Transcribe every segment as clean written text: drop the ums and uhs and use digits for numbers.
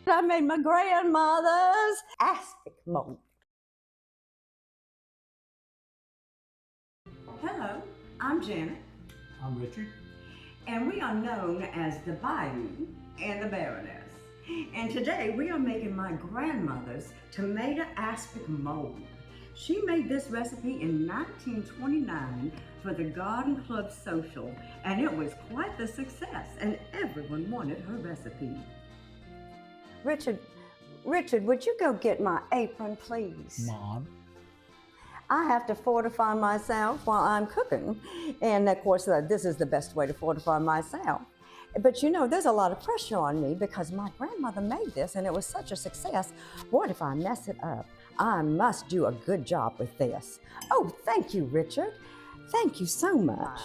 I made my grandmother's aspic mold. Hello, I'm Janet. I'm Richard. And we are known as the Bayou and the Baroness. And today we are making my grandmother's tomato aspic mold. She made this recipe in 1929 for the Garden Club Social, and it was quite the success, and everyone wanted her recipe. Richard, would you go get my apron, please? Mom. I have to fortify myself while I'm cooking. And of course, this is the best way to fortify myself. But you know, there's a lot of pressure on me because my grandmother made this and it was such a success. What if I mess it up? I must do a good job with this. Oh, thank you, Richard. Thank you so much.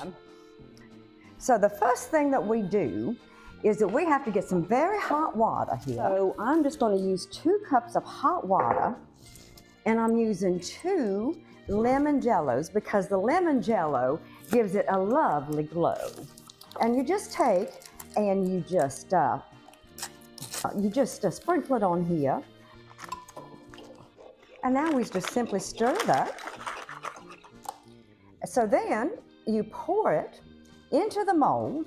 So the first thing that we do is that we have to get some very hot water here. So I'm just going to use 2 cups of hot water, and I'm using 2 lemon jellos because the lemon jello gives it a lovely glow. And you just take and you just sprinkle it on here. And now we just simply stir it up. So then you pour it into the mold.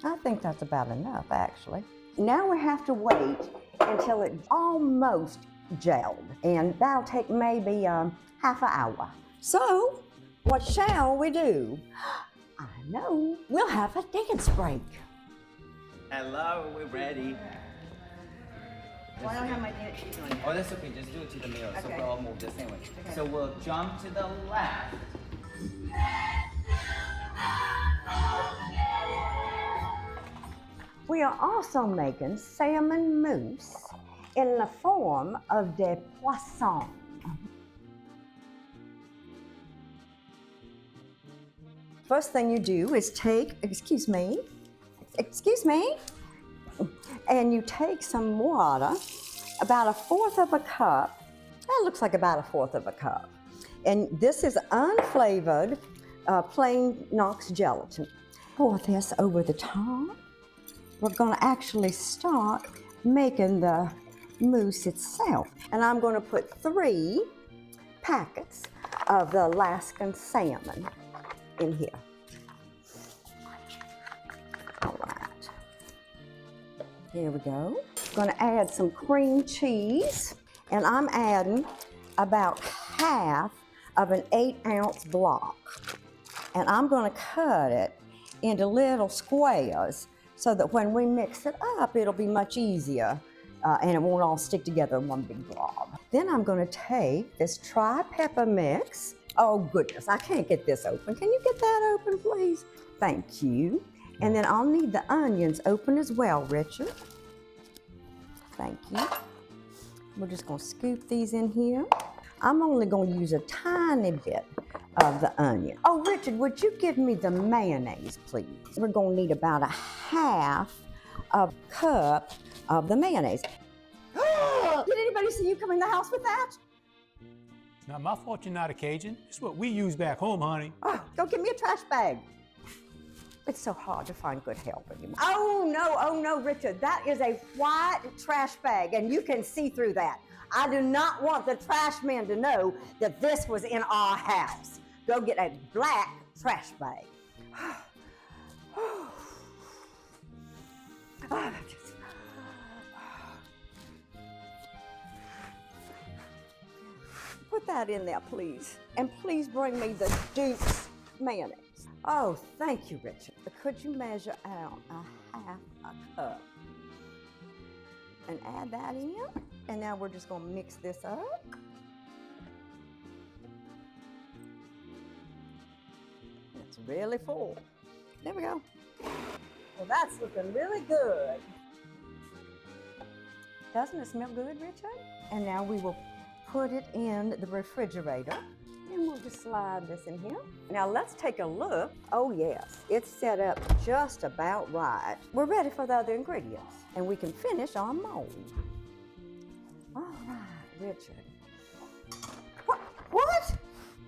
I think that's about enough, actually. Now we have to wait until it's almost gelled, and that'll take maybe half an hour. So, what shall we do? I know, we'll have a dance break. Hello, we're ready. Well, I don't have my dance sheet on. Oh, that's okay. Just do it to the middle, so Okay. we'll all move the same way. Okay. So we'll jump to the left. We are also making salmon mousse in the form of des poissons. First thing you do is take, excuse me, and you take some water, about 1/4 of a cup. That looks like about 1/4 of a cup. And this is unflavored plain Knox gelatin. Pour this over the top. We're going to actually start making the mousse itself. And I'm going to put 3 packets of the Alaskan salmon in here. All right. Here we go. I'm going to add some cream cheese, and I'm adding about half of an 8-ounce block. And I'm going to cut it into little squares so that when we mix it up, it'll be much easier and it won't all stick together in one big blob. Then I'm going to take this tri-pepper mix. Oh goodness, I can't get this open. Can you get that open, please? Thank you. And then I'll need the onions open as well, Richard. Thank you. We're just going to scoop these in here. I'm only going to use a tiny bit of the onion. Oh, Richard, would you give me the mayonnaise, please? We're going to need about 1/2 cup of the mayonnaise. Did anybody see you come in the house with that? It's not my fault you're not a Cajun. It's what we use back home, honey. Oh, go get me a trash bag. It's so hard to find good help anymore. Oh no, Richard, that is a white trash bag, and you can see through that. I do not want the trash man to know that this was in our house. Go get a black trash bag. Put that in there, please. And please bring me the Duke's mayonnaise. Oh, thank you, Richard. Could you measure out 1/2 cup? And add that in. And now we're just going to mix this up. It's really full. There we go. Well, that's looking really good. Doesn't it smell good, Richard? And now we will put it in the refrigerator. And we'll just slide this in here. Now let's take a look. Oh yes, it's set up just about right. We're ready for the other ingredients, and we can finish our mold. All right, Richard. What?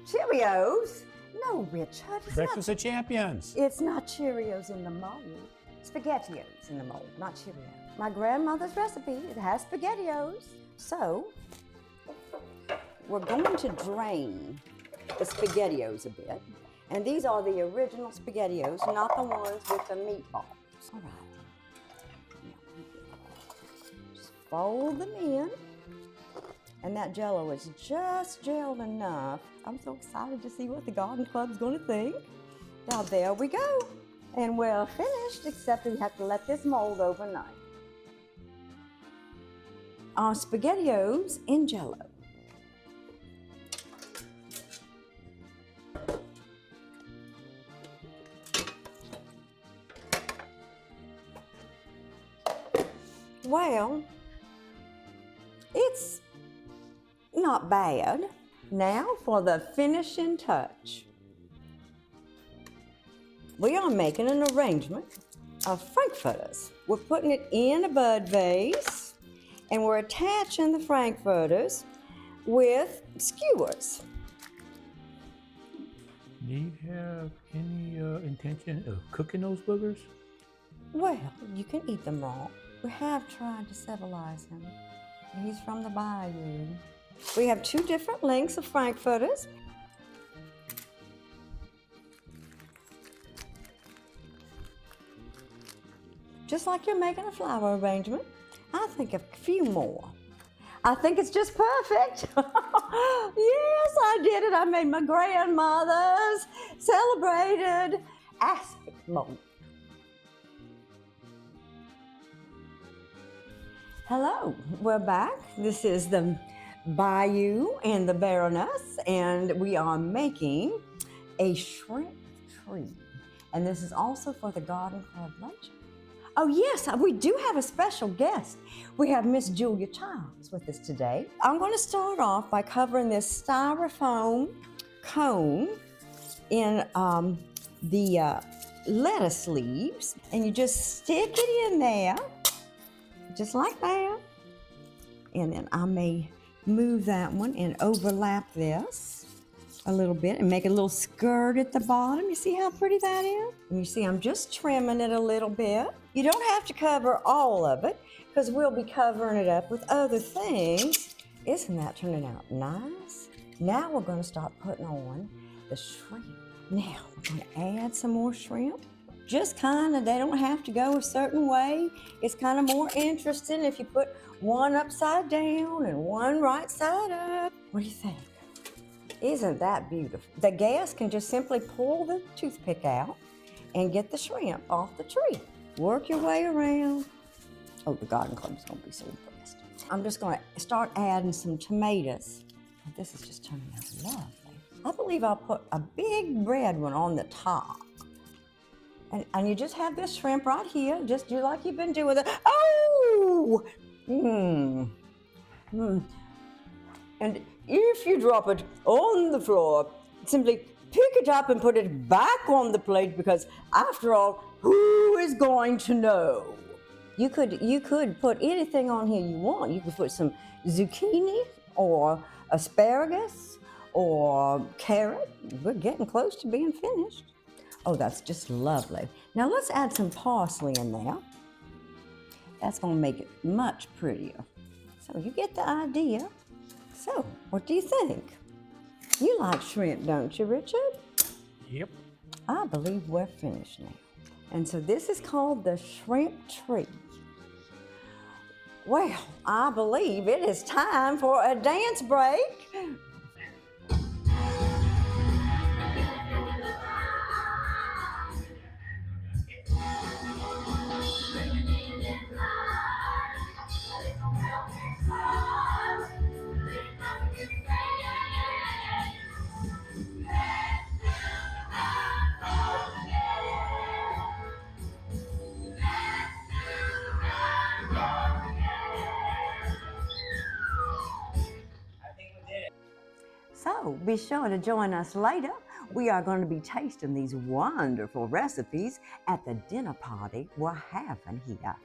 Cheerios? No, Richard. Breakfast of champions. It's not Cheerios in the mold. spaghettios in the mold, not Cheerios. My grandmother's recipe, it has spaghettios. So, we're going to drain the spaghettios a bit. And these are the original spaghettios, not the ones with the meatballs. All right. Just fold them in. And that Jell-O is just gelled enough. I'm so excited to see what the garden club's gonna think. Now there we go. And we're finished, except we have to let this mold overnight. Our spaghettios in Jell-O. Well, it's not bad. Now for the finishing touch. We are making an arrangement of frankfurters. We're putting it in a bud vase and we're attaching the frankfurters with skewers. Do you have any intention of cooking those boogers? Well, you can eat them raw. We have tried to civilize him. He's from the Bayou. We have 2 different lengths of frankfurters. Just like you're making a flower arrangement, I think a few more. I think it's just perfect. Yes, I did it. I made my grandmother's celebrated aspic mold. Hello, we're back. This is the Bayou and the Baroness, and we are making a shrimp tree. And this is also for the Garden Club luncheon. Oh yes, we do have a special guest. We have Miss Julia Childs with us today. I'm going to start off by covering this styrofoam cone in the lettuce leaves, and you just stick it in there, just like that. And then I may move that one and overlap this a little bit and make a little skirt at the bottom. You see how pretty that is? And you see I'm just trimming it a little bit. You don't have to cover all of it because we'll be covering it up with other things. Isn't that turning out nice? Now we're going to start putting on the shrimp. Now we're going to add some more shrimp. Just kind of, they don't have to go a certain way. It's kind of more interesting if you put one upside down and one right side up. What do you think? Isn't that beautiful? The guest can just simply pull the toothpick out and get the shrimp off the tree. Work your way around. Oh, the garden club's gonna be so impressed. I'm just gonna start adding some tomatoes. This is just turning out lovely. I believe I'll put a big red one on the top. And you just have this shrimp right here. Just do like you've been doing with it. Oh! And if you drop it on the floor, simply pick it up and put it back on the plate because after all, who is going to know? You could put anything on here you want. You could put some zucchini or asparagus or carrot. We're getting close to being finished. Oh, that's just lovely. Now let's add some parsley in there. That's gonna make it much prettier. So you get the idea. So, what do you think? You like shrimp, don't you, Richard? Yep. I believe we're finished now. And so this is called the shrimp tree. Well, I believe it is time for a dance break. So be sure to join us later. We are going to be tasting these wonderful recipes at the dinner party we're having here.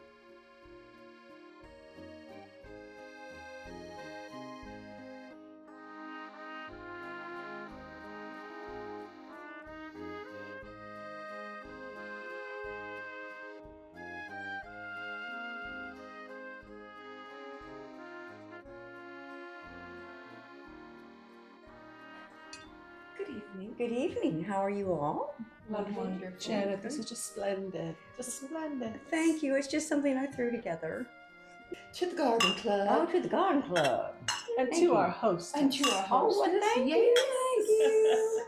evening. Good evening. How are you all? Wonderful. Janet, this is just splendid. Just splendid. Thank you. It's just something I threw together. To the garden club. Oh, to the garden club. and thank to you. our host. And to our Oh, hostess. well, thank yes. you.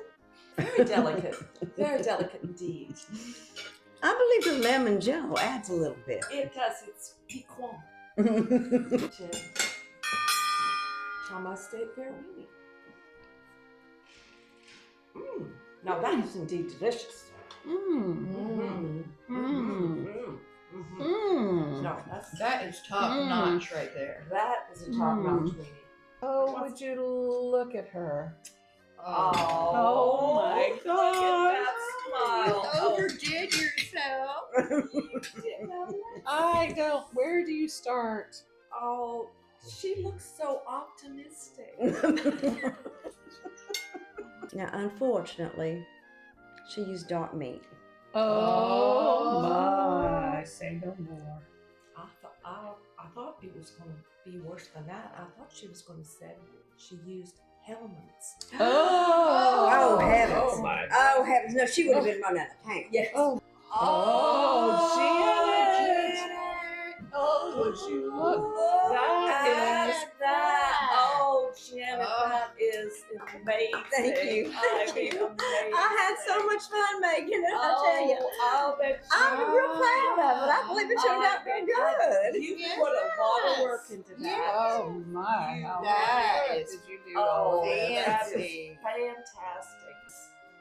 Very delicate. Very delicate indeed. I believe the lemon jello adds a little bit. It does. It's piquant. I must state fair winning. Now that is indeed delicious. Mmm. No, that's, That is top notch right there. that is a top notch meeting. Oh, would you look at her? Oh my Look at that smile. Overdid yourself. I don't. Where do you start? Oh, she looks so optimistic. Now, unfortunately, she used dark meat. Oh my! Say no more. I thought it was going to be worse than that. I thought she was going to say she used helmets. Oh, heavens. Oh my! Oh, heavens. No, she would have been run out of town. Yes. Oh, Janet! Oh, would you look? That is that. Oh, Janet, Oh. that is amazing. Thank you. I Thank mean, you. amazing. I had so much fun making it, I tell you. I'll bet I'm real proud of it. I believe it turned out very good. You put a lot of work into that. Oh my! How That good is did you do Oh, all that is fancy. fantastic.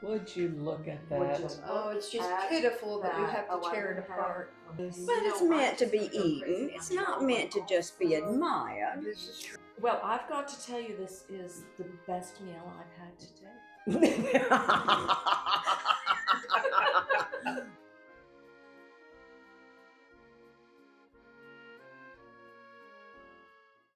Would you look at Would that? you Oh, it's just At pitiful that we that. have Oh, to I tear it would have- apart. But it's meant to be eaten. It's not meant to just be admired. This is true. Well, I've got to tell you, this is the best meal I've had today.